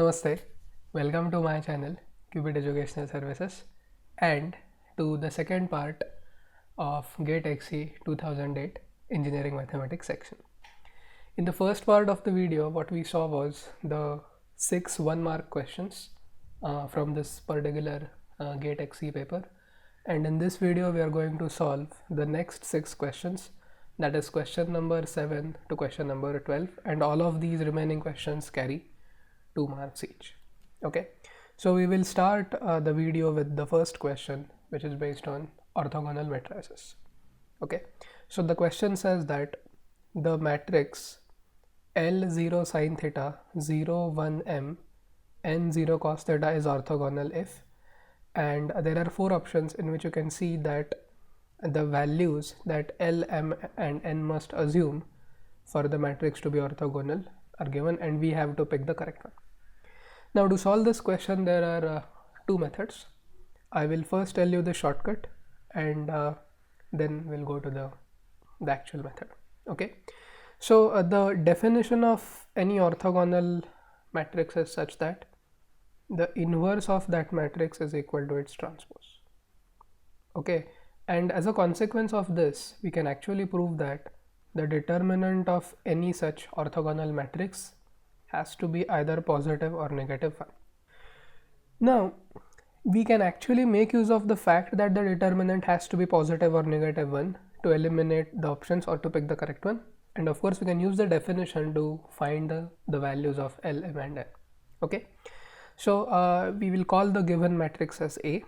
Namaste, welcome to my channel Qubit Educational Services and to the second part of GATE XE 2008 Engineering Mathematics section. In the first part of the video, what we saw was the 6 1-mark questions from this particular GATE XE paper, and in this video we are going to solve the next 6 questions, that is question number 7 to question number 12, and all of these remaining questions carry 2 marks each. Okay, so we will start the video with the first question, which is based on orthogonal matrices. Okay, so the question says that the matrix L0 sin theta 0 1 m n0 cos theta is orthogonal if, and there are 4 options in which you can see that the values that L, M and N must assume for the matrix to be orthogonal are given, and we have to pick the correct one. Now to solve this question there are 2 methods. I will first tell you the shortcut and then we'll go to the actual method. Okay, so the definition of any orthogonal matrix is such that the inverse of that matrix is equal to its transpose. Okay, and as a consequence of this we can actually prove that the determinant of any such orthogonal matrix has to be either positive or negative 1. Now we can actually make use of the fact that the determinant has to be positive or negative 1 to eliminate the options or to pick the correct one, and of course we can use the definition to find the values of L, M and N. Okay, so we will call the given matrix as A,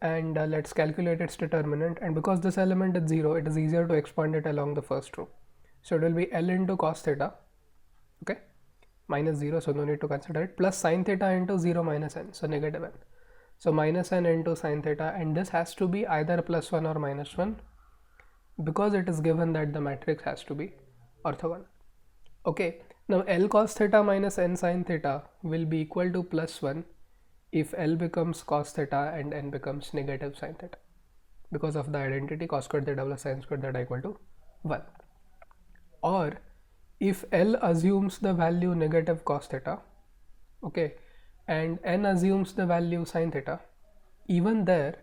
and let's calculate its determinant, and because this element is 0 it is easier to expand it along the first row. So it will be L into cos theta, okay, minus 0, so no need to consider it, plus sin theta into 0 minus n, so negative n, so minus n into sin theta, and this has to be either plus 1 or minus 1 because it is given that the matrix has to be orthogonal. Okay, now L cos theta minus n sin theta will be equal to plus 1 if L becomes cos theta and n becomes negative sin theta, because of the identity cos squared theta plus sin squared theta equal to 1. Or if L assumes the value negative cos theta, okay, and n assumes the value sin theta, even there,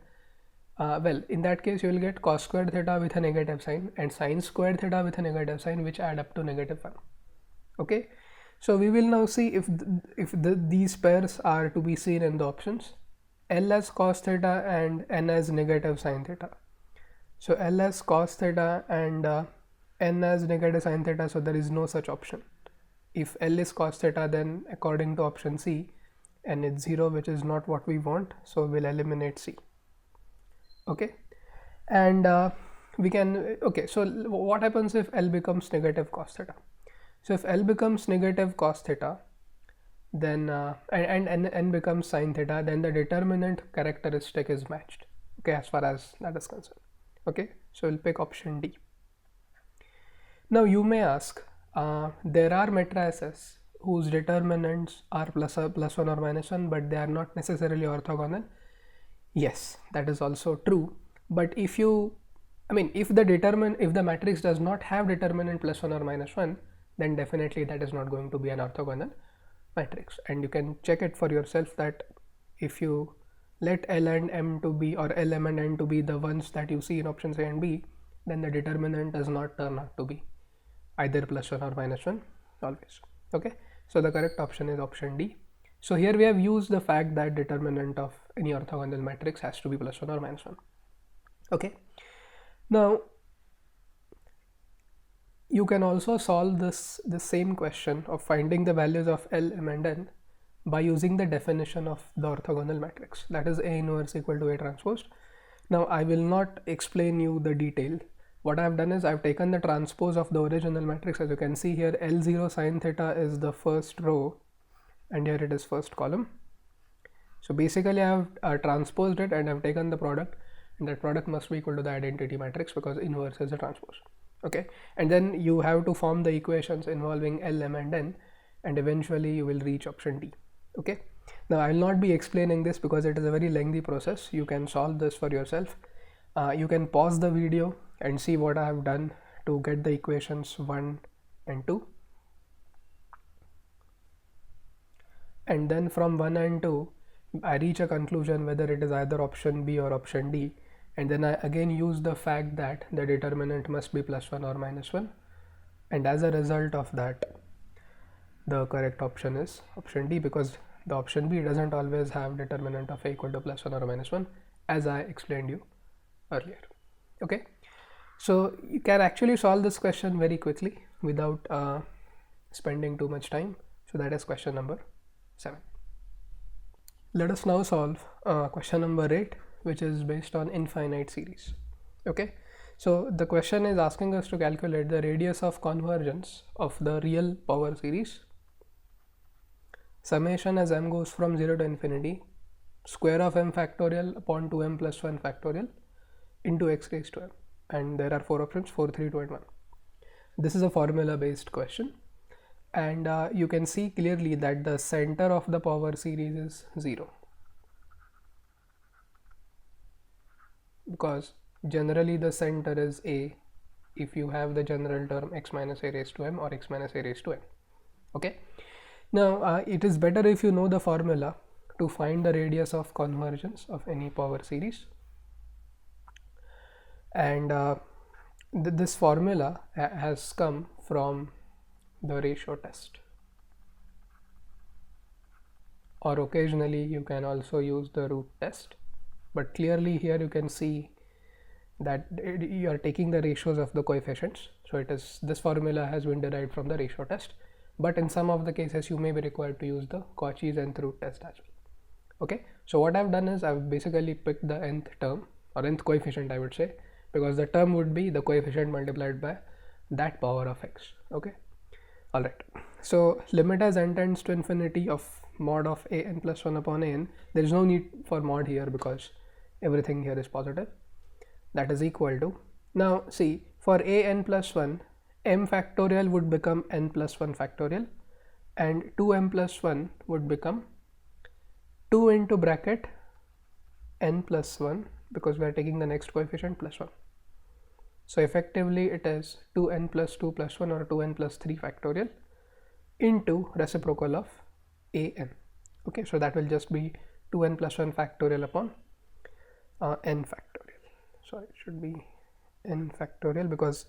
well, in that case you will get cos squared theta with a negative sign and sin squared theta with a negative sign, which add up to negative 1. Okay, so we will now see if these pairs are to be seen in the options. L as cos theta and n as negative sin theta. So L as cos theta and n as negative sin theta, so there is no such option. If L is cos theta, then according to option C, n is 0, which is not what we want, so we'll eliminate C. Okay, and we can, okay, so what happens if L becomes negative cos theta? So if L becomes negative cos theta, then and n becomes sin theta, then the determinant characteristic is matched, okay, as far as that is concerned. Okay, so we'll pick option D. Now you may ask, there are matrices whose determinants are plus 1 or minus 1, but they are not necessarily orthogonal. Yes, that is also true, but if you, if the matrix does not have determinant plus 1 or minus 1, then definitely that is not going to be an orthogonal matrix, and you can check it for yourself that if you let L and M to be, or L, M and N to be the ones that you see in options A and B, then the determinant does not turn out to be either plus 1 or minus 1 always. Okay, so the correct option is option D. So here we have used the fact that determinant of any orthogonal matrix has to be plus 1 or minus 1. Okay, now you can also solve the same question of finding the values of L, M and N by using the definition of the orthogonal matrix, that is A inverse equal to A transpose. Now I will not explain you the detail. What I have done is I have taken the transpose of the original matrix. As you can see here, L0 sin theta is the first row and here it is first column. So basically I have transposed it and I have taken the product, and that product must be equal to the identity matrix because inverse is a transpose. Okay, and then you have to form the equations involving L, M and N, and eventually you will reach option D. Okay, now I will not be explaining this because it is a very lengthy process. You can solve this for yourself. You can pause the video and see what I have done to get the equations 1 and 2. and then from 1 and 2 I reach a conclusion whether it is either option B or option D, and then I again use the fact that the determinant must be +1 or -1, and as a result of that the correct option is option D, because the option B doesn't always have determinant of A equal to +1 or -1, as I explained you earlier. Okay, so you can actually solve this question very quickly without spending too much time. So that is question number 7. Let us now solve question number 8, which is based on infinite series. Okay, so the question is asking us to calculate the radius of convergence of the real power series, summation as m goes from 0 to infinity, square of m factorial upon 2m plus 1 factorial into x raised to m, and there are 4 options: 4, 3, 2 and 1. This is a formula based question, and you can see clearly that the center of the power series is 0, because generally the center is A if you have the general term x minus a raised to m or x minus a raised to n. Okay, now it is better if you know the formula to find the radius of convergence of any power series, and this formula has come from the ratio test, or occasionally you can also use the root test, but clearly here you can see that you are taking the ratios of the coefficients, so it is, this formula has been derived from the ratio test, but in some of the cases you may be required to use the Cauchy's nth root test as well. Okay, so what I've done is I've basically picked the nth term, or nth coefficient I would say, because the term would be the coefficient multiplied by that power of x. Okay, alright, so limit as n tends to infinity of mod of a n plus 1 upon a n, there is no need for mod here because everything here is positive, that is equal to, now see, for a n plus 1, m factorial would become n plus 1 factorial, and 2m plus 1 would become 2 into bracket n plus 1, because we are taking the next coefficient plus 1. So effectively it is 2n plus 2 plus 1 or 2n plus 3 factorial into reciprocal of an. Okay, so that will just be 2n plus 1 factorial upon n factorial. Sorry, it should be n factorial because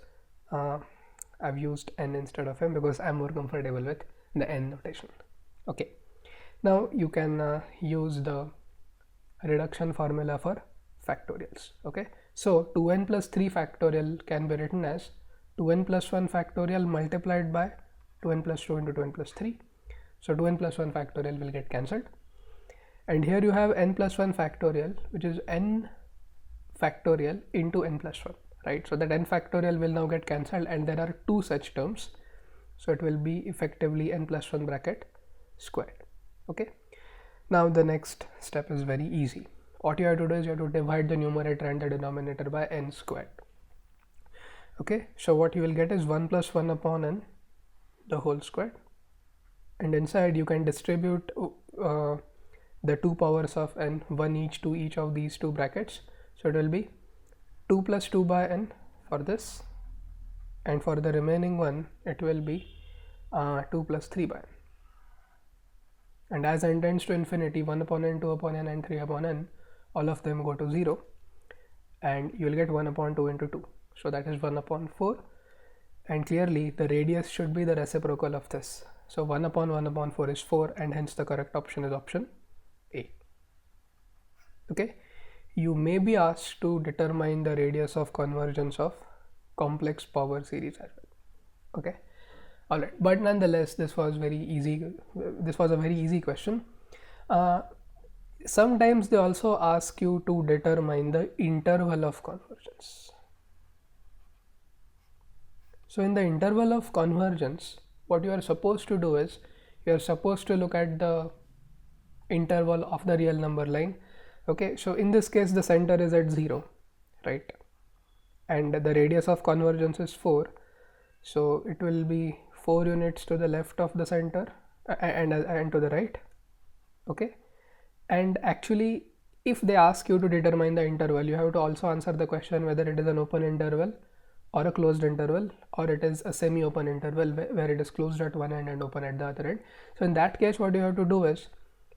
I've used n instead of m because I'm more comfortable with the n notation. Okay, now you can use the reduction formula for factorials. Okay, so 2n plus 3 factorial can be written as 2n plus 1 factorial multiplied by 2n plus 2 into 2n plus 3. So 2n plus 1 factorial will get cancelled, and here you have n plus 1 factorial, which is n factorial into n plus 1, right? So that n factorial will now get cancelled, and there are two such terms, so it will be effectively n plus 1 bracket squared. Okay, now the next step is very easy. What you have to do is you have to divide the numerator and the denominator by n squared. Okay, so what you will get is 1 plus 1 upon n the whole squared, and inside you can distribute the two powers of n, one each to each of these two brackets. So it will be 2 plus 2 by n for this, and for the remaining one it will be 2 plus 3 by n. And as n tends to infinity, 1 upon n, 2 upon n and 3 upon n, all of them go to 0, and you will get 1 upon 2 into 2, so that is 1 upon 4, and clearly the radius should be the reciprocal of this. So 1 upon 4 is 4, and hence the correct option is option A. Okay, you may be asked to determine the radius of convergence of complex power series as well. Okay, alright, but nonetheless this was very easy. This was a very easy question. Sometimes they also ask you to determine the interval of convergence. So in the interval of convergence, what you are supposed to do is you are supposed to look at the interval of the real number line. Okay, so in this case the center is at 0, right, and the radius of convergence is 4, so it will be 4 units to the left of the center and to the right. Okay, and actually if they ask you to determine the interval, you have to also answer the question whether it is an open interval or a closed interval, or it is a semi-open interval where it is closed at one end and open at the other end. So in that case, what you have to do is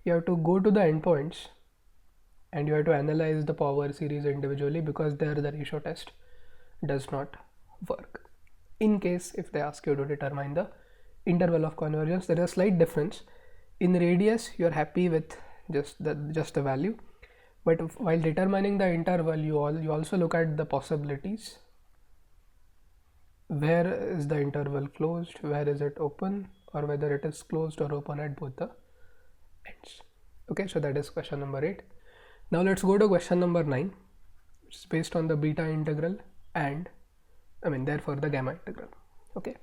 you have to go to the endpoints and you have to analyze the power series individually, because there the ratio test does not work. In case if they ask you to determine the interval of convergence, there is a slight difference. In radius, you are happy with just the value, but while determining the interval, you also look at the possibilities. Where is the interval closed, where is it open, or whether it is closed or open at both the ends. Okay, so that is question number 8. Now let's go to question number 9, which is based on the beta integral and therefore the gamma integral. Okay,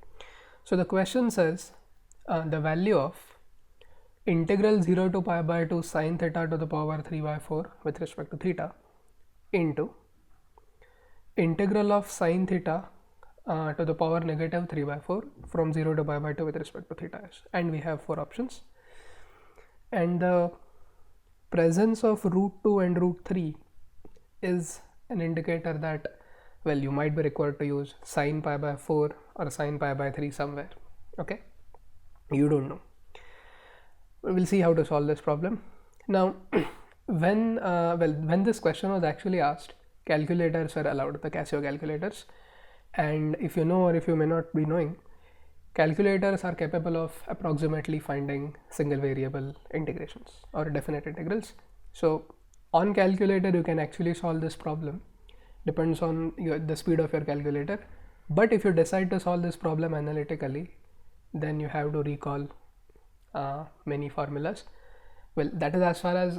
so the question says the value of integral 0 to pi by 2 sine theta to the power 3 by 4 with respect to theta into integral of sine theta to the power negative 3 by 4 from 0 to pi by 2 with respect to theta is. And we have 4 options, and the presence of root 2 and root 3 is an indicator that, well, you might be required to use sine pi by 4 or sine pi by 3 somewhere. Okay, you don't know. We'll see how to solve this problem. Now when this question was actually asked, calculators were allowed, the Casio calculators. And if you know, or if you may not be knowing, calculators are capable of approximately finding single variable integrations or definite integrals. So on calculator you can actually solve this problem, depends on the speed of your calculator. But if you decide to solve this problem analytically, then you have to recall many formulas. Well, that is as far as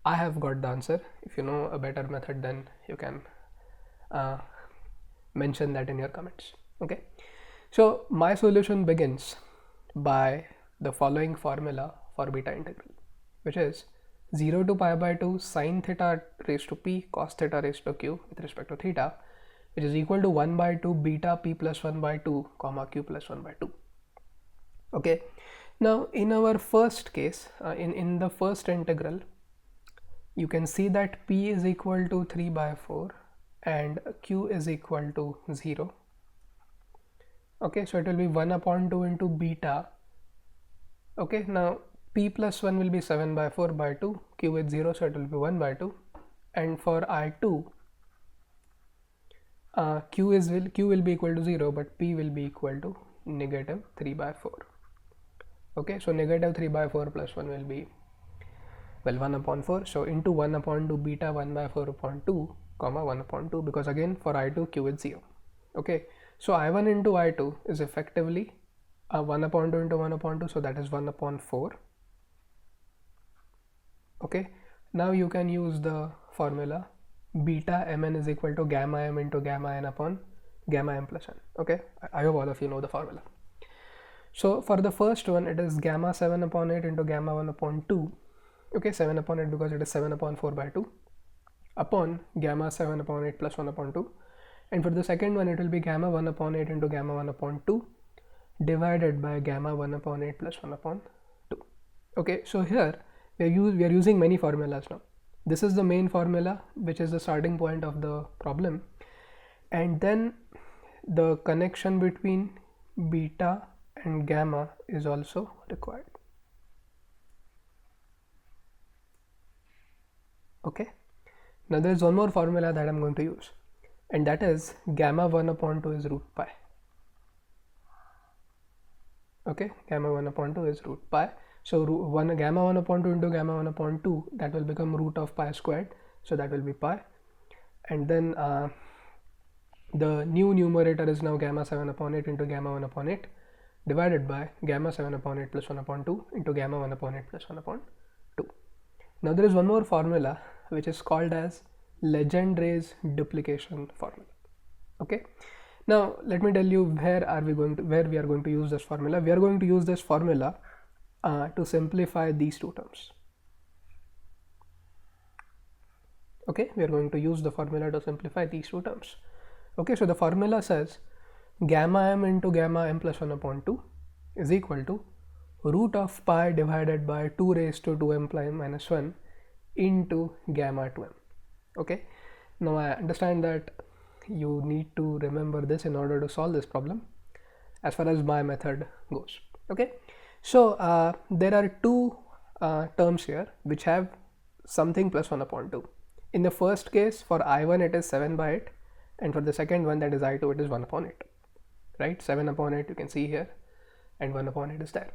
I have got the answer. If you know a better method, then you can mention that in your comments. Okay, so my solution begins by the following formula for beta integral, which is 0 to pi by 2 sine theta raised to p cos theta raised to q with respect to theta, which is equal to 1 by 2 beta p plus 1 by 2 comma q plus 1 by 2. Okay, now in our first case, in the first integral, you can see that p is equal to 3 by 4 and q is equal to 0. Okay, so it will be 1 upon 2 into beta. Okay, now p plus 1 will be 7 by 4 by 2, q is 0, so it will be 1 by 2. And for I2, q will be equal to 0, but p will be equal to negative 3 by 4. Okay, so negative 3 by 4 plus 1 will be, well, 1 upon 4. So into 1 upon 2 beta 1 by 4 upon 2 comma 1 upon 2, because again for I2 q is 0. Okay, so I1 into I2 is effectively 1 upon 2 into 1 upon 2, so that is 1 upon 4. Okay, now you can use the formula beta mn is equal to gamma m into gamma n upon gamma m plus n. Okay, I hope all of you know the formula. So for the first one, it is gamma 7 upon 8 into gamma 1 upon 2. Okay, 7 upon 8 because it is 7 upon 4 by 2 upon gamma 7 upon 8 plus 1 upon 2. And for the second one, it will be gamma 1 upon 8 into gamma 1 upon 2 divided by gamma 1 upon 8 plus 1 upon 2. Okay, so here we are using many formulas now. This is the main formula, which is the starting point of the problem, and then the connection between beta and gamma is also required. Okay, now there is one more formula that I'm going to use, and that is gamma 1 upon 2 is root pi. Okay, gamma 1 upon 2 is root pi. So gamma 1 upon 2 into gamma 1 upon 2, that will become root of pi squared, so that will be pi. And then the new numerator is now gamma 7 upon 8 into gamma 1 upon 8 divided by gamma 7 upon 8 plus 1 upon 2 into gamma 1 upon 8 plus 1 upon 2. Now there is one more formula which is called as Legendre's duplication formula. Okay, now let me tell you where we are going to use this formula. We are going to use this formula to simplify these two terms. Okay, we are going to use the formula to simplify these two terms. Okay, so the formula says gamma m into gamma m plus 1 upon 2 is equal to root of pi divided by 2 raised to 2m prime minus 1 into gamma 2m. Okay, now I understand that you need to remember this in order to solve this problem as far as my method goes. Okay, so there are two terms here which have something plus 1 upon 2. In the first case, for I1 it is 7 by 8, and for the second one, that is I2, it is 1 upon 8, right? 7 upon 8 you can see here, and 1 upon 8 is there.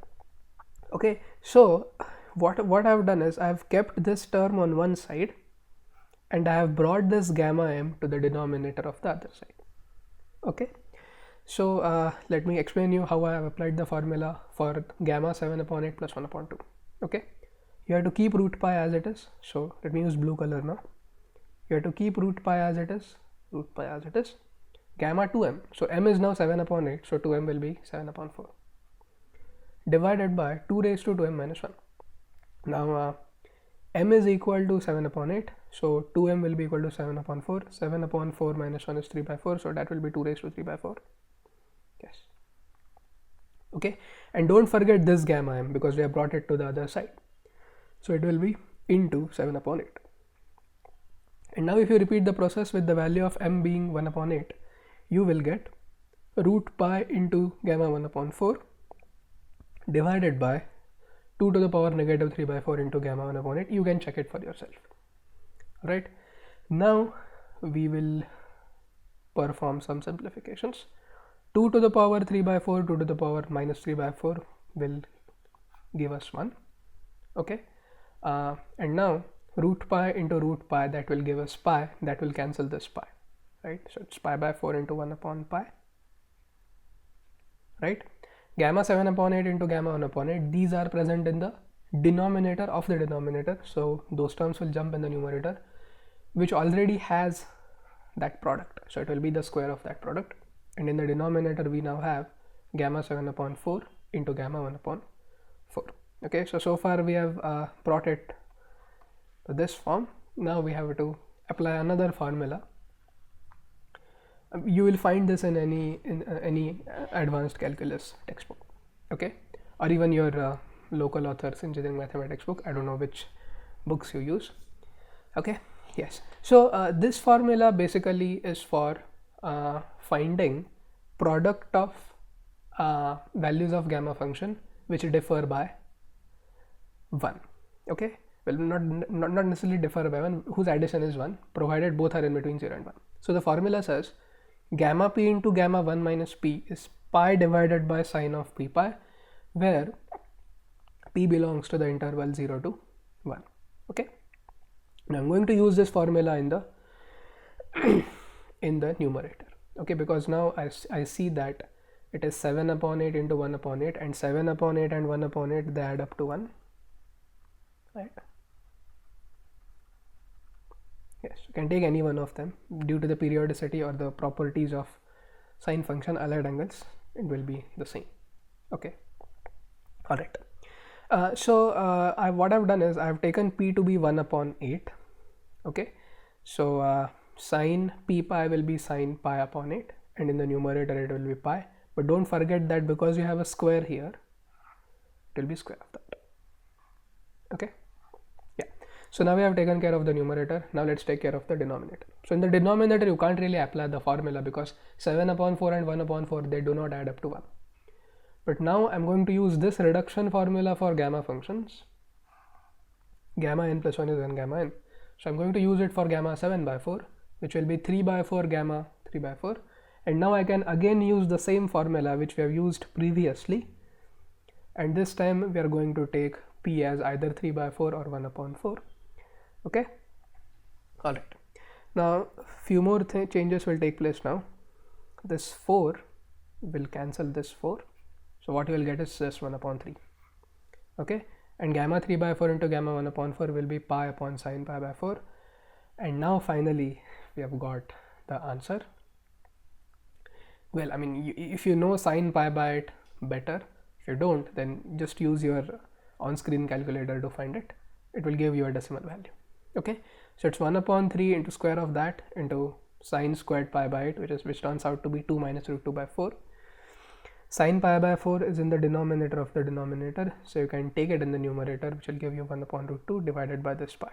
Okay, so what I've done is I've kept this term on one side and I have brought this gamma m to the denominator of the other side. Okay, so let me explain you how I have applied the formula for gamma 7 upon 8 plus 1 upon 2. Okay, you have to keep root pi as it is, so let me use blue color now. You have to keep root pi as it is, gamma 2m, so m is now 7 upon 8, so 2m will be 7 upon 4, divided by 2 raised to 2m minus 1. Now m is equal to 7 upon 8, so 2m will be equal to 7 upon 4. 7 upon 4 minus 1 is 3 by 4, so that will be 2 raised to 3 by 4. Yes. Okay, and don't forget this gamma m because we have brought it to the other side, so it will be into 7 upon 8. And now if you repeat the process with the value of m being 1 upon 8, you will get root pi into gamma 1 upon 4 divided by 2 to the power negative 3 by 4 into gamma 1 upon 8. You can check it for yourself. Right, now we will perform some simplifications. 2 to the power 3 by 4, 2 to the power minus 3 by 4 will give us 1. Okay, and now root pi into root pi, that will give us pi, that will cancel this pi, right? So it's pi by 4 into 1 upon pi, right? Gamma 7 upon 8 into gamma 1 upon 8, these are present in the denominator of the denominator, so those terms will jump in the numerator, which already has that product, so it will be the square of that product. And in the denominator we now have gamma 7 upon 4 into gamma 1 upon 4. Okay, so far we have brought it to this form. Now we have to apply another formula. You will find this in any advanced calculus textbook, okay, or even your local authors engineering mathematics book. I don't know which books you use. Okay, yes, so this formula basically is for finding product of values of gamma function which differ by 1. Okay, well, not necessarily differ by 1, whose addition is 1, provided both are in between 0 and 1. So the formula says gamma p into gamma 1 minus p is pi divided by sine of p pi, where p belongs to the interval 0 to 1. Okay, now I'm going to use this formula in the in the numerator. Okay, because now I see that it is 7 upon 8 into 1 upon 8, and 7 upon 8 and 1 upon 8, they add up to 1, right? Yes, you can take any one of them. Due to the periodicity or the properties of sine function, allied angles, it will be the same. Okay, all right. What I've done is I've taken p to be 1 upon 8. Okay, so sine p pi will be sine pi upon 8, and in the numerator it will be pi. But don't forget that because you have a square here, it will be square of that. Okay, yeah. So now we have taken care of the numerator. Now let's take care of the denominator. So in the denominator you can't really apply the formula because 7 upon 4 and 1 upon 4, they do not add up to 1. But now I'm going to use this reduction formula for gamma functions. Gamma n plus 1 is 1 gamma n. So I'm going to use it for gamma 7 by 4, which will be 3 by 4 gamma 3 by 4. And now I can again use the same formula which we have used previously. And this time we are going to take p as either 3 by 4 or 1 upon 4. Okay. All right. Now few more changes will take place now. This 4 will cancel this 4. So what you will get is just 1 upon 3. Okay. And gamma 3 by 4 into gamma 1 upon 4 will be pi upon sine pi by 4. And now finally we have got the answer. Well, I mean, if you know sine pi by it better, if you don't, then just use your on-screen calculator to find it. It will give you a decimal value. Okay, so it's 1 upon 3 into square of that into sine squared pi by 8, which turns out to be 2 minus root 2 by 4. Sine pi by 4 is in the denominator of the denominator, so you can take it in the numerator, which will give you 1 upon root 2 divided by this pi.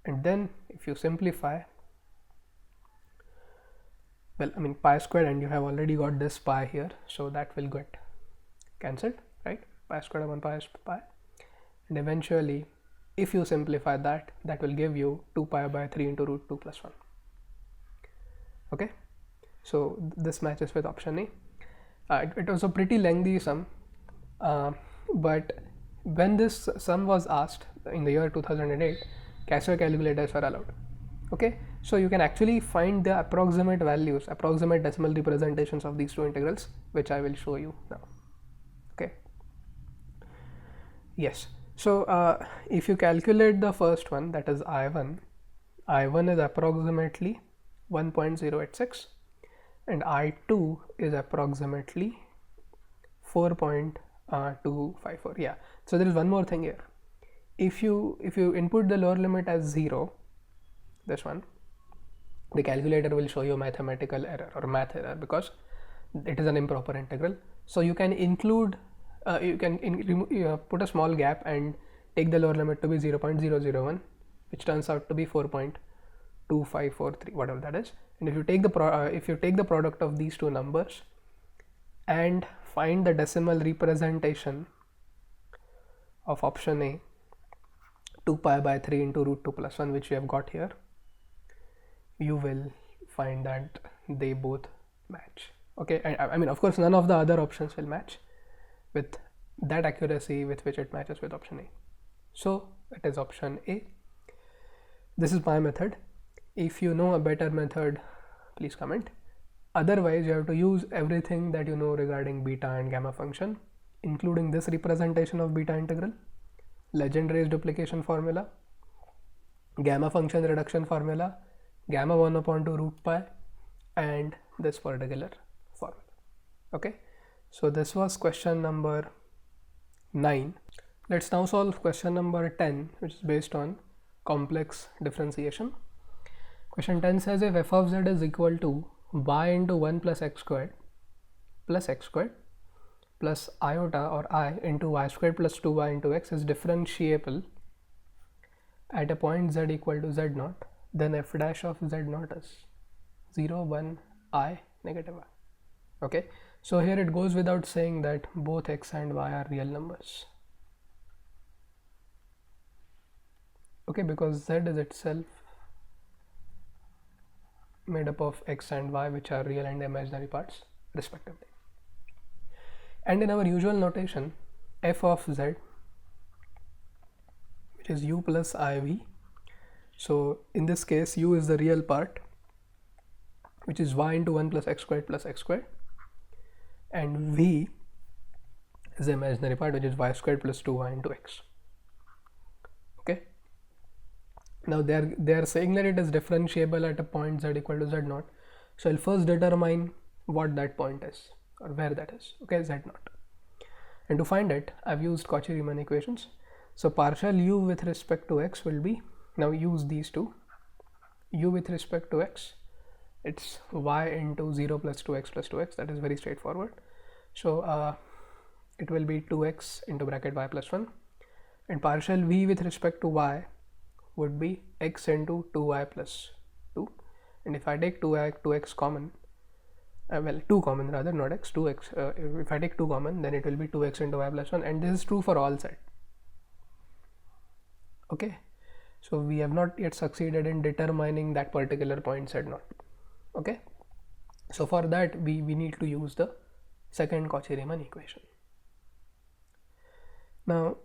And then if you simplify, well, I mean pi squared, and you have already got this pi here, so that will get cancelled, right? Pi squared upon pi is pi, and eventually if you simplify that, that will give you 2 pi by 3 into root 2 plus 1. Okay, so this matches with option A. It was a pretty lengthy sum, but when this sum was asked in the year 2008, Casio calculators were allowed. Okay, so you can actually find the approximate values, approximate decimal representations of these two integrals, which I will show you now. Okay, yes, so if you calculate the first one, that is I1 is approximately 1.086 and I2 is approximately 4.254. Yeah, so there is one more thing here. If you input the lower limit as 0, this one, the calculator will show you mathematical error or math error because it is an improper integral. So you can include you can put a small gap and take the lower limit to be 0.001, which turns out to be 4.2543, whatever that is. And if you take the product of these two numbers and find the decimal representation of option A, 2 pi by 3 into root 2 plus 1, which you have got here, you will find that they both match. Okay, and I mean, of course, none of the other options will match with that accuracy with which it matches with option A. So it is option A. This is my method. If you know a better method, please comment. Otherwise, you have to use everything that you know regarding beta and gamma function, including this representation of beta integral, Legendre duplication formula, gamma function reduction formula, gamma 1 upon 2 root pi, and this particular formula. Okay, so this was question number 9. Let's now solve question number 10, which is based on complex differentiation. Question 10 says if f of z is equal to y into 1 plus x squared plus iota or I into y squared plus 2y into x is differentiable at a point z equal to z naught, then f dash of z naught is 0, 1, I, negative I. Okay, so here it goes without saying that both x and y are real numbers. Okay, because z is itself made up of x and y, which are real and imaginary parts respectively. And in our usual notation, f of z, which is u plus iv, so in this case u is the real part, which is y into 1 plus x squared, and v is the imaginary part, which is y squared plus 2y into x. Okay, now they are saying that it is differentiable at a point z equal to z naught, so I'll first determine what that point is or where that is. Okay, z naught, and to find it I've used Cauchy-Riemann equations. So partial u with respect to x will be, now use these two, u with respect to x, it's y into 0 plus 2x plus 2x, that is very straightforward. So it will be 2x into bracket y plus 1, and partial v with respect to y would be x into 2y plus 2, and if I take 2x common, well 2 common rather, not x, 2x, if I take 2 common, then it will be 2x into y plus 1, and this is true for all z. Okay, so we have not yet succeeded in determining that particular point z naught. Okay, so for that we need to use the second Cauchy-Riemann equation. Now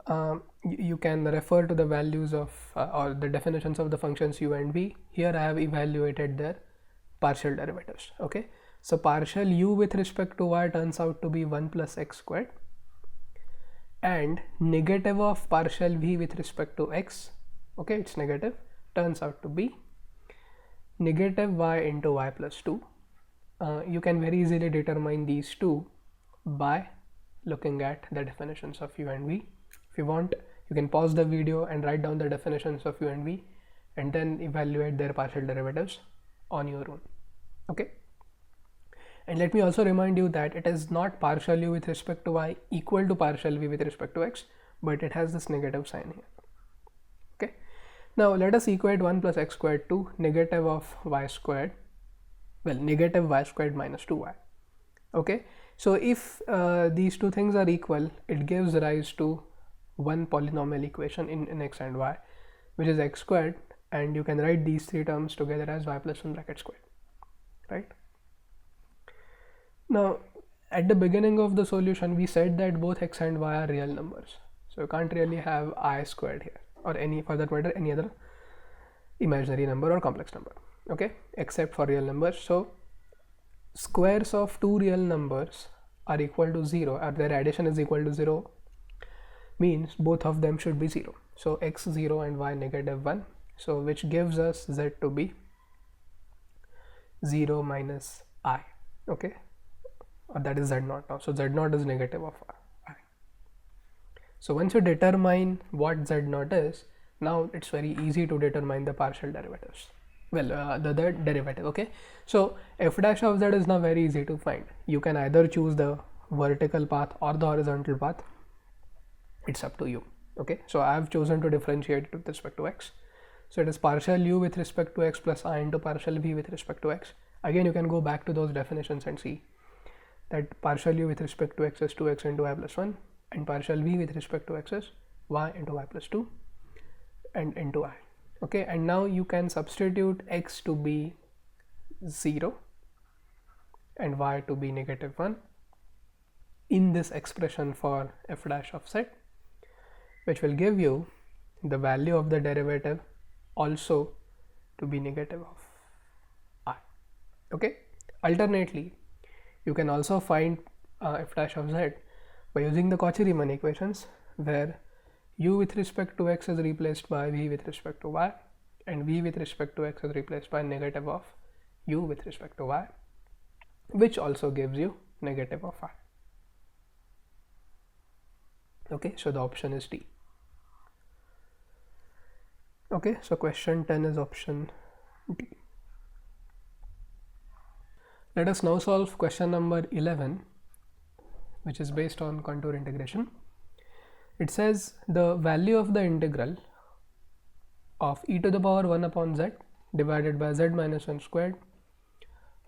you can refer to the values of or the definitions of the functions u and v. Here I have evaluated their partial derivatives. Okay, so partial u with respect to y turns out to be 1 plus x squared, and negative of partial v with respect to x, okay, it's negative, turns out to be negative y into y plus 2. You can very easily determine these two by looking at the definitions of u and v. If you want, you can pause the video and write down the definitions of u and v and then evaluate their partial derivatives on your own. Okay, and let me also remind you that it is not partial u with respect to y equal to partial v with respect to x, but it has this negative sign here. Okay, now let us equate 1 plus x squared to negative of y squared well, negative y squared minus 2y. Okay, so if these two things are equal, it gives rise to one polynomial equation in x and y, which is x squared, and you can write these three terms together as y plus 1 bracket squared, right? Now, at the beginning of the solution, we said that both x and y are real numbers, so you can't really have I squared here, or any, for that matter, any other imaginary number or complex number, okay, except for real numbers. So squares of two real numbers are equal to 0, or their addition is equal to 0, means both of them should be 0. So x 0 and y negative 1, so which gives us z to be 0 minus I, okay, or that is z naught now. So z naught is negative of I. So once you determine what z naught is, now it's very easy to determine the partial derivatives. Well, the derivative, okay. So f dash of z is now very easy to find. You can either choose the vertical path or the horizontal path. It's up to you, okay. So I have chosen to differentiate with respect to x. So it is partial u with respect to x plus I into partial v with respect to x. Again, you can go back to those definitions and see that partial u with respect to x is 2x into y plus 1, and partial v with respect to x is y into y plus 2 and into I, okay. And now you can substitute x to be 0 and y to be negative 1 in this expression for f dash of z, which will give you the value of the derivative also to be negative of I, okay. Alternately, you can also find f dash of z by using the Cauchy-Riemann equations, where u with respect to x is replaced by v with respect to y, and v with respect to x is replaced by negative of u with respect to y, which also gives you negative of I, okay. So the option is D, okay. So question 10 is option D. Let us now solve question number 11, which is based on contour integration. It says the value of the integral of e to the power 1 upon z divided by z minus 1 squared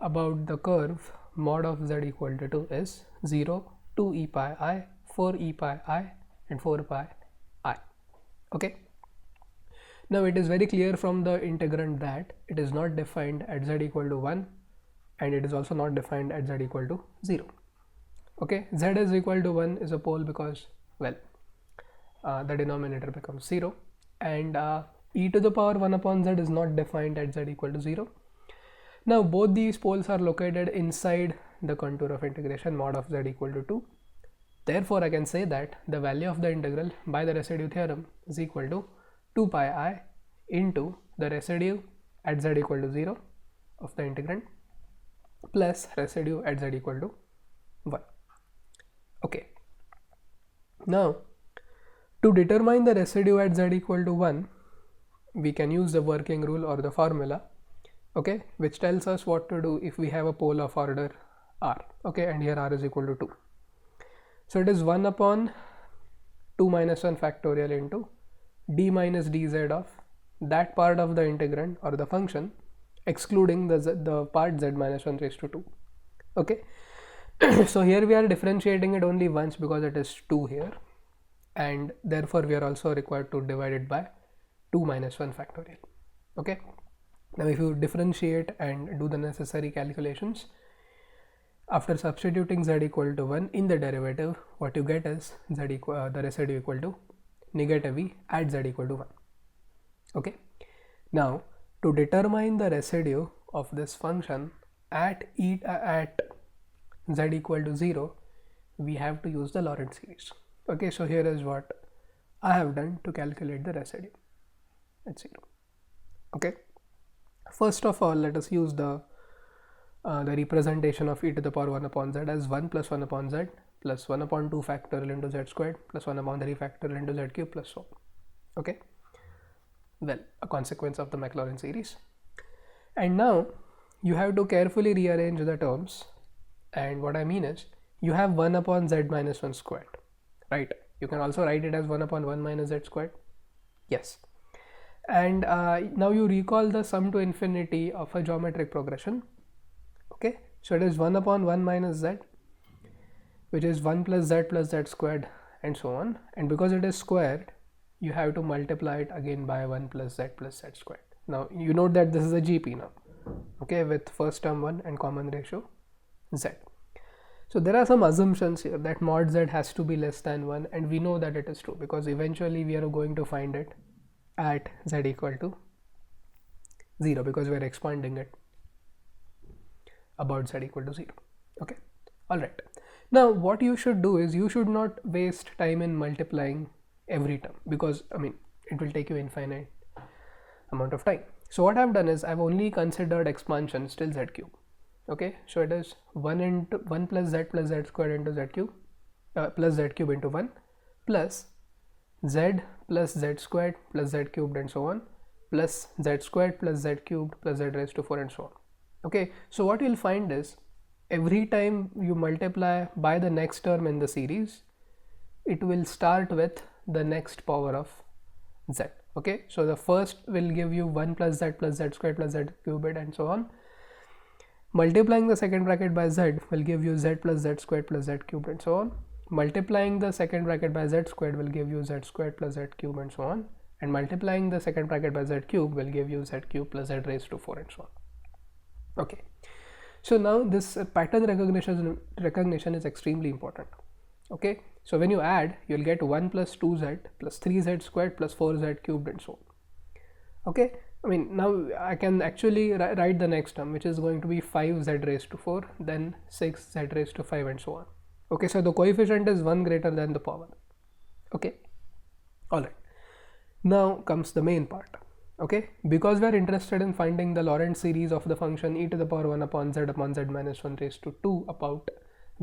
about the curve mod of z equal to 2 is 0, 2 e pi I, 4 e pi I, and 4 pi I, okay. Now it is very clear from the integrand that it is not defined at z equal to 1, and it is also not defined at z equal to 0, okay. Z is equal to 1 is a pole because, well, the denominator becomes 0, and e to the power 1 upon z is not defined at z equal to 0. Now both these poles are located inside the contour of integration mod of z equal to 2. Therefore I can say that the value of the integral by the residue theorem is equal to 2 pi I into the residue at z equal to 0 of the integrand plus residue at z equal to 1, okay. Now to determine the residue at z equal to 1, we can use the working rule or the formula, okay, which tells us what to do if we have a pole of order r, okay, and here r is equal to 2. So it is 1 upon 2 minus 1 factorial into d minus dz of that part of the integrand or the function excluding the part z minus 1 raised to 2, okay. So here we are differentiating it only once because it is 2 here, and therefore we are also required to divide it by 2 minus 1 factorial, okay. Now if you differentiate and do the necessary calculations, after substituting z equal to 1 in the derivative, what you get is the residue equal to negative v at z equal to 1, okay. Now to determine the residue of this function at z equal to 0, we have to use the Laurent series, okay. So here is what I have done to calculate the residue at 0, okay. First of all, let us use the representation of e to the power 1 upon z as 1 plus 1 upon z plus 1 upon 2 factorial into z squared plus 1 upon 3 factorial into z cube plus so on, okay. Well, a consequence of the Maclaurin series. And now you have to carefully rearrange the terms, and what I mean is you have 1 upon z minus 1 squared, right? You can also write it as 1 upon 1 minus z squared, yes. And now you recall the sum to infinity of a geometric progression. Okay, so it is 1 upon 1 minus z, which is 1 plus z squared and so on, and because it is squared you have to multiply it again by 1 plus z squared. Now you note that this is a GP now, okay, with first term 1 and common ratio z. So there are some assumptions here that mod z has to be less than 1, and we know that it is true because eventually we are going to find it at z equal to 0 because we are expanding it about z equal to 0. Okay, all right. Now what you should do is you should not waste time in multiplying every term, because I mean it will take you infinite amount of time. So what I've done is I've only considered expansions till z cube. Okay, so it is 1 plus z squared into z cube plus z cube into 1 plus z plus z squared plus z cubed and so on plus z squared plus z cubed plus z raised to 4 and so on. Okay, so what you'll find is every time you multiply by the next term in the series, it will start with the next power of z. Okay, so the first will give you 1 plus z squared plus z cubed and so on. Multiplying the second bracket by z will give you z plus z squared plus z cubed and so on. Multiplying the second bracket by z squared will give you z squared plus z cubed and so on. And multiplying the second bracket by z cube will give you z cube plus z raised to 4 and so on. Okay, so now this pattern recognition is extremely important. Okay, so when you add, you'll get 1 plus 2z plus 3z squared plus 4z cubed and so on. Okay, I mean now I can actually write the next term, which is going to be 5z raised to 4, then 6z raised to 5 and so on. Okay, so the coefficient is 1 greater than the power. Okay, all right. Now comes the main part. Okay, because we are interested in finding the Lorentz series of the function e to the power 1 upon z minus 1 raised to 2 about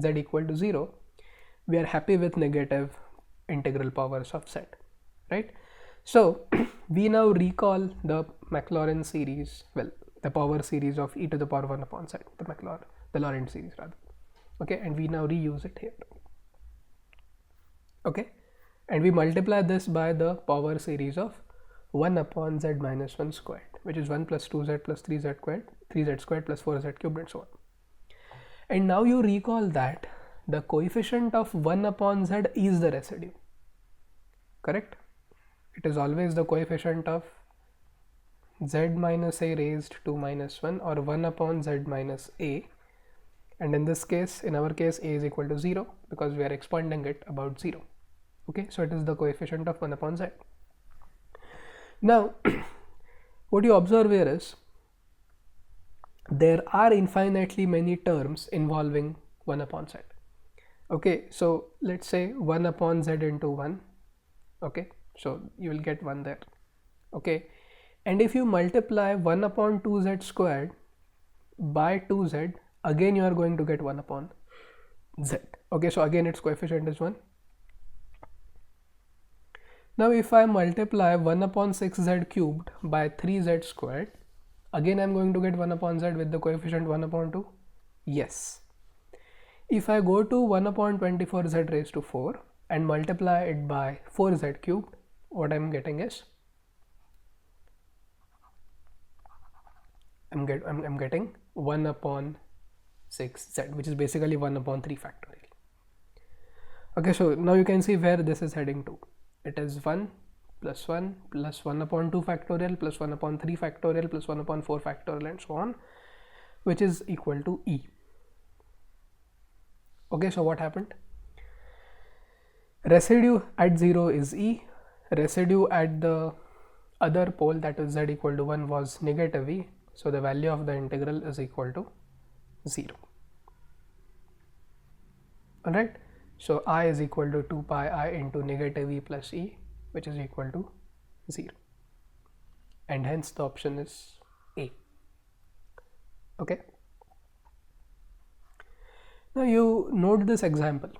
z equal to 0, we are happy with negative integral powers of z, right? So we now recall the Maclaurin series, well, the power series of e to the power 1 upon z, the Lorentz series rather. Okay, and we now reuse it here. Okay, and we multiply this by the power series of 1 upon z minus 1 squared, which is 1 plus 2z plus 3z squared plus 4z cubed and so on. And now you recall that the coefficient of 1 upon z is the residue, correct? It is always the coefficient of z minus a raised to minus 1 or 1 upon z minus a, and in this case, in our case, a is equal to 0 because we are expanding it about 0. Okay, so it is the coefficient of 1 upon z. Now what you observe here is there are infinitely many terms involving 1 upon z. Okay, so let's say 1 upon z into 1. Okay, so you will get 1 there. Okay, and if you multiply 1 upon 2z squared by 2z, again you are going to get 1 upon z. Okay, so again its coefficient is 1. Now if I multiply 1 upon 6z cubed by 3z squared, again I am going to get 1 upon z with the coefficient 1 upon 2. Yes. If I go to 1 upon 24z raised to 4 and multiply it by 4z cubed, what I am getting is I'm getting 1 upon 6z, which is basically 1 upon 3 factorial. Okay, so now you can see where this is heading to. It is 1 plus 1 plus 1 upon 2 factorial plus 1 upon 3 factorial plus 1 upon 4 factorial and so on, which is equal to e. Okay, so what happened? Residue at 0 is e, residue at the other pole, that is z equal to 1, was negative e, so the value of the integral is equal to 0. Alright, so I is equal to 2 pi I into negative e plus e, which is equal to 0, and hence the option is A. Okay, now you note this example.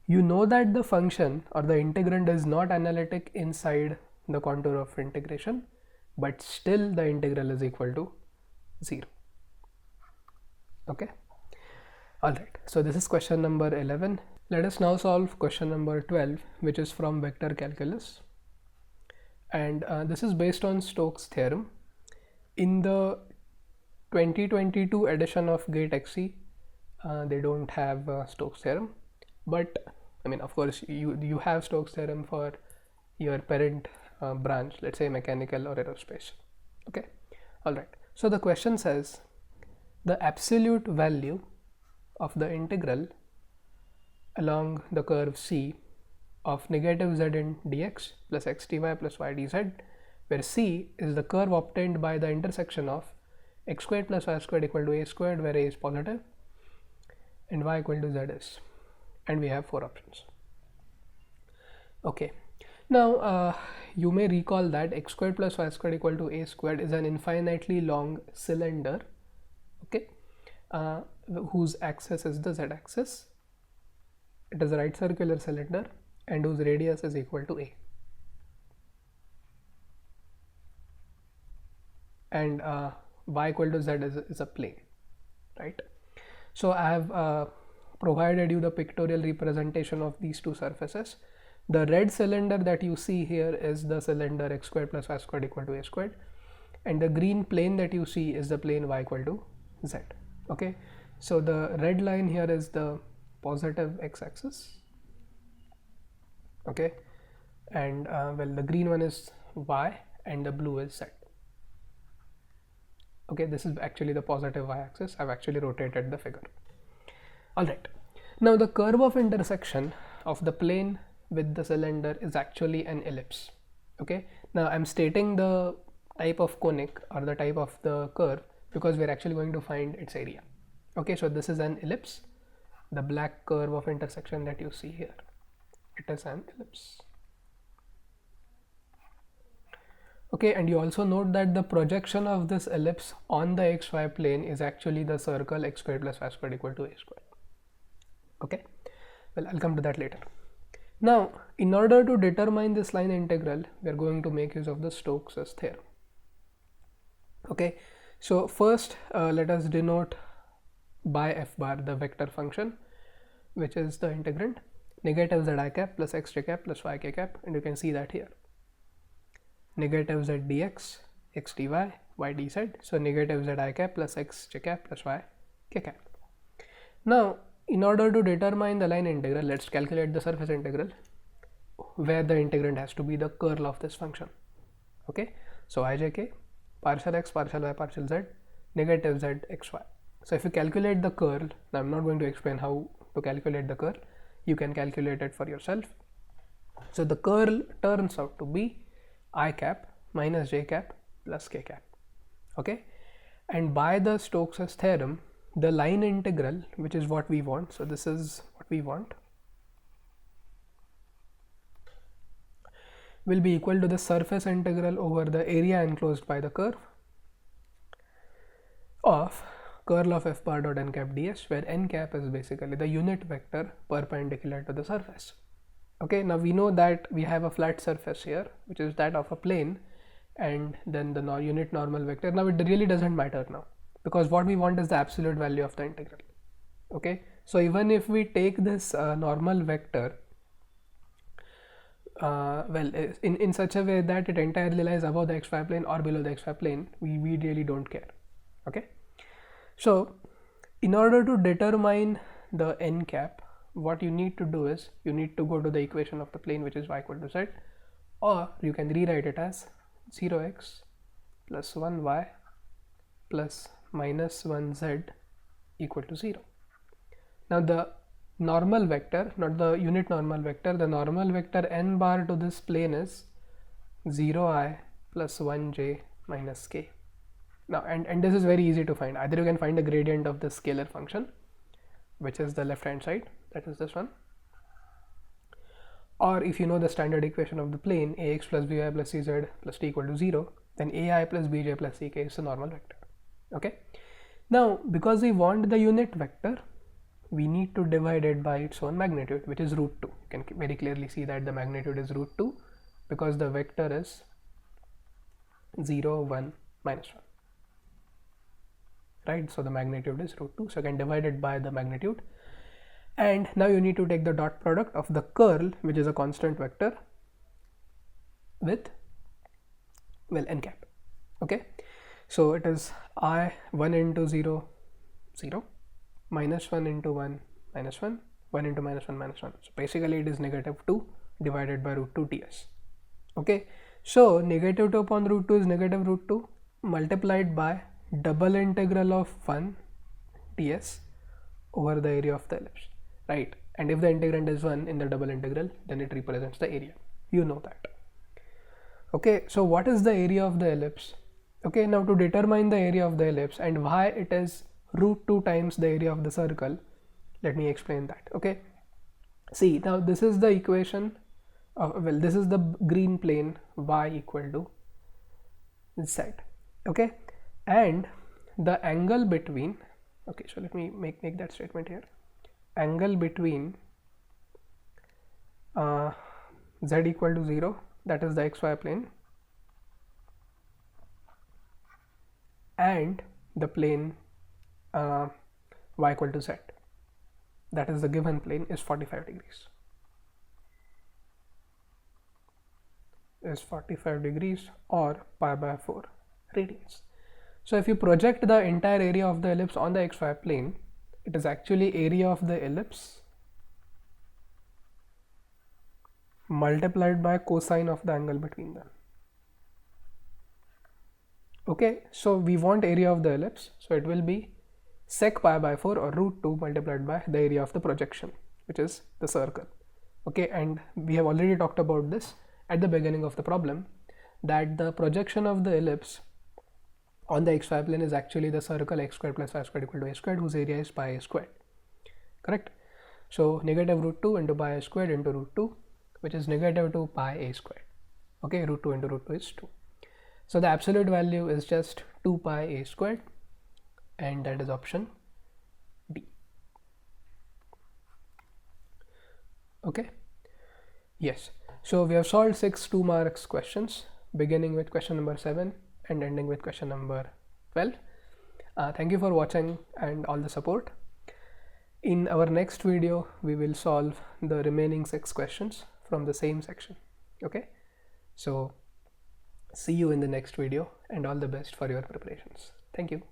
You know that the function or the integrand is not analytic inside the contour of integration, but still the integral is equal to 0. Okay, alright, so this is question number 11. Let us now solve question number 12, which is from vector calculus, and this is based on Stokes' theorem. In the 2022 edition of Gate XC, they don't have Stokes theorem, but I mean, of course, you have Stokes theorem for your parent branch, let's say mechanical or aerospace. Okay, all right. So the question says the absolute value of the integral along the curve C of negative z in dx plus x dy plus y dz, where C is the curve obtained by the intersection of x squared plus y squared equal to a squared, where a is positive and y equal to z is, and we have 4 options. Okay, now you may recall that x squared plus y squared equal to a squared is an infinitely long cylinder, okay, whose axis is the z axis. It is a right circular cylinder and whose radius is equal to a, and y equal to z is a plane, right? So I have provided you the pictorial representation of these two surfaces. The red cylinder that you see here is the cylinder x squared plus y squared equal to a squared, and the green plane that you see is the plane y equal to z. Okay, so the red line here is the positive x-axis, okay, and well, the green one is y and the blue is z. Okay, this is actually the positive y-axis. I've actually rotated the figure. All right, now the curve of intersection of the plane with the cylinder is actually an ellipse. Okay, now I'm stating the type of conic or the type of the curve because we're actually going to find its area. Okay, so this is an ellipse. The black curve of intersection that you see here, it is an ellipse. Okay, and you also note that the projection of this ellipse on the xy plane is actually the circle x squared plus y squared equal to a squared. Okay, well, I'll come to that later. Now, in order to determine this line integral, we are going to make use of the Stokes' theorem. Okay, so first let us denote by f bar the vector function, which is the integrand negative z I cap plus x j cap plus y k cap, and you can see that here, negative z dx x dy y dz, so negative z I cap plus x j cap plus y k cap. Now, in order to determine the line integral, let's calculate the surface integral, where the integrand has to be the curl of this function. Okay, so ijk partial x partial y partial z negative z xy. So if you calculate the curl, now I'm not going to explain how to calculate the curl, you can calculate it for yourself. So the curl turns out to be I cap minus j cap plus k cap. Okay, and by the Stokes' theorem, the line integral, which is what we want, so this is what we want, will be equal to the surface integral over the area enclosed by the curve of curl of f bar dot n cap ds, where n cap is basically the unit vector perpendicular to the surface. Okay, now we know that we have a flat surface here, which is that of a plane, and then the unit normal vector. Now it really doesn't matter now, because what we want is the absolute value of the integral. Okay, so even if we take this normal vector well, in such a way that it entirely lies above the xy plane or below the xy plane, we really don't care. Okay, so in order to determine the n cap, what you need to do is you need to go to the equation of the plane, which is y equal to z, or you can rewrite it as 0x plus 1y plus minus 1z equal to 0. Now the normal vector, not the unit normal vector, the normal vector n bar to this plane is 0i plus 1j minus k. Now, and this is very easy to find. Either you can find the gradient of the scalar function, which is the left hand side, that is this one, or if you know the standard equation of the plane, ax plus by plus cz plus t equal to 0, then ai plus bj plus ck is the normal vector. Okay, now because we want the unit vector, we need to divide it by its own magnitude, which is root 2. You can very clearly see that the magnitude is root 2 because the vector is 0, 1, minus 1. Right, so the magnitude is root 2, so you can divide it by the magnitude. And now you need to take the dot product of the curl, which is a constant vector, with, well, n cap. Okay, So it is I 1 into 0 0, minus 1 into 1 minus 1, 1 into minus 1 minus 1. So basically it is negative 2 divided by root 2 ts. Okay, so negative 2 upon root 2 is negative root 2 multiplied by double integral of 1 ts over the area of the ellipse, right? And if the integrand is 1 in the double integral, then it represents the area. You know that. Okay, so what is the area of the ellipse? Okay, now to determine the area of the ellipse and why it is root 2 times the area of the circle, let me explain that. Okay, see, now this is the equation of, well, this is the green plane, y equal to z. Okay, and the angle between, okay, so let me make that statement here. Angle between z equal to 0, that is the xy plane, and the plane y equal to z, that is the given plane, is 45 degrees. Is 45 degrees or pi by 4 radians. So if you project the entire area of the ellipse on the xy plane, it is actually area of the ellipse multiplied by cosine of the angle between them. Okay, so we want area of the ellipse, so it will be sec pi by 4 or root 2 multiplied by the area of the projection, which is the circle. Okay, and we have already talked about this at the beginning of the problem, that the projection of the ellipse on the xy plane is actually the circle x squared plus y squared equal to a squared, whose area is pi a squared. Correct? So negative root 2 into pi a squared into root 2, which is negative 2 pi a squared. Okay, root 2 into root 2 is 2. So the absolute value is just 2 pi a squared, and that is option D. Okay, yes, so we have solved 6 2 marks questions, beginning with question number 7 and ending with question number 12. Thank you for watching and all the support. In our next video, we will solve the remaining 6 questions from the same section. Okay, so see you in the next video and all the best for your preparations. Thank you.